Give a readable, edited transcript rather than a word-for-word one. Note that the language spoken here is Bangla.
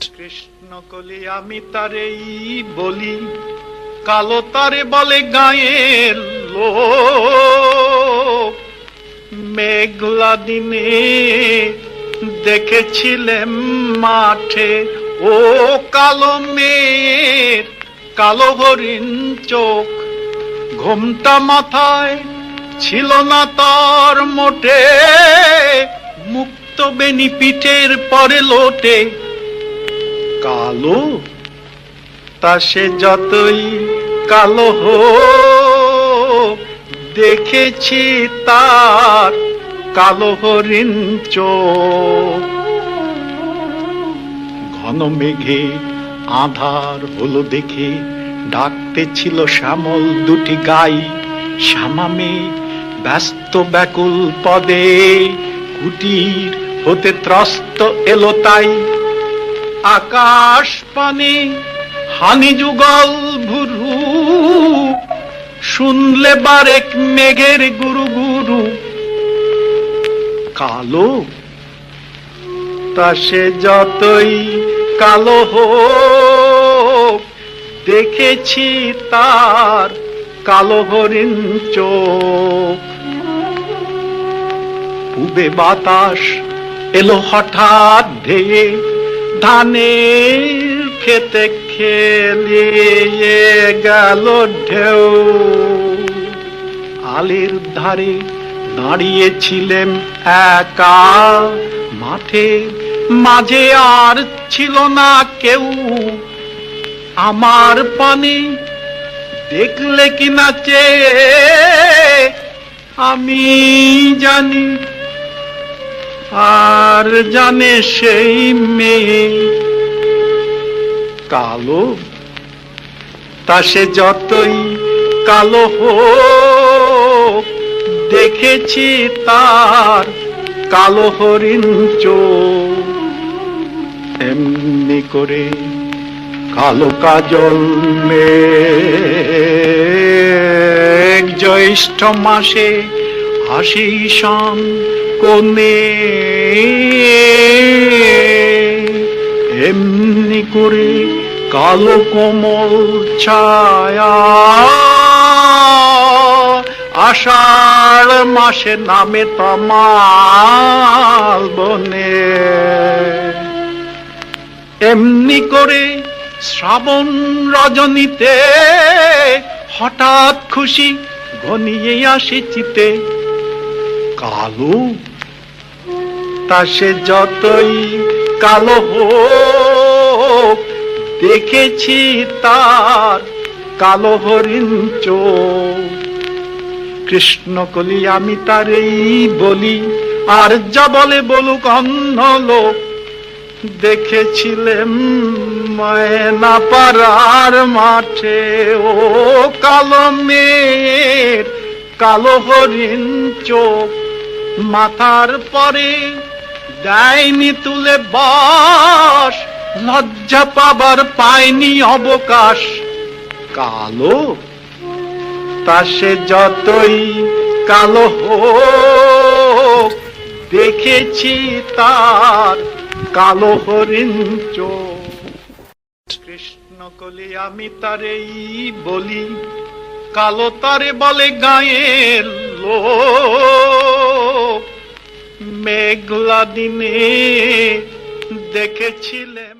কৃষ্ণ কলি আমি তারেই বলি, কালো তারে বলে গায়ের লোক। মেঘলা দিনে দেখেছিলেন মাঠে ও কালো মেয়ের কালো হরিণ চোখ। ঘোমটা মাথায় ছিল না তার মোটে, মুক্ত বেনি পিঠের পরে লোটে। কালো তা সে যতই কালো হোক, দেখেছি তার কালো হরিণ চোখ। ঘন মেঘে আঁধার হলো দেখে ডাকতে ছিল শ্যামল দুটি গাই। শ্যামামে ব্যস্ত ব্যাকুল পদে কুটির হতে ত্রস্ত এলো তাই। আকাশ পানে হানি যুগল ভুরু, শুনলে বারেক মেঘের গুরু গুরু। কালো তা সে যতই কালো হোক, দেখেছি তার কালো হরিণ চোখ। পূবে বাতাস এলো হঠাৎ ধেয়ে, ধানের খেতে খেলিয়ে গেল ঢেউ। আলের ধারে দাঁড়িয়েছিলেন একা, মাঠে মাঝে আর ছিল না কেউ। আমার পানে দেখলে কি নাচে আমি জানি, আর জানে সেই মেয়ে। কালো তা সে যতই কালো হোক, দেখেছি তার কালো হরিণ চোখ। এমনি করে কালো কাজল মেঘ জ্যৈষ্ঠ মাসে আশীষান কোণে, এমনি করে কালো কোমল ছায়া আষাঢ় মাসে নামে তমাল বনে। এমনি করে শ্রাবণ রজনীতে হঠাৎ খুশি ঘনিয়ে আসে চিতে। কালো তা সে যতই কালো হোক, দেখেছি তার কালো হরিণ চোখ। কৃষ্ণ কলি আমি তারেই বলি, আর যা বলে বলুক অন্য লোক। দেখেছিলেন ময়না পাড়ার মাঠে ও কালো মেয়ের কালো হরিণ চোখ। মাথার পরে দেয়নি তুলে বাস, লজ্জা পাবার পায়নি অবকাশ। কালো তা সে যতই কালো হোক, দেখেছি তার কালো হরিণ চোখ। কৃষ্ণ কলি আমি তারেই বলি, কালো তারে বলে গায়ের লোক। মেঘলা দিনে দেখেছিলেন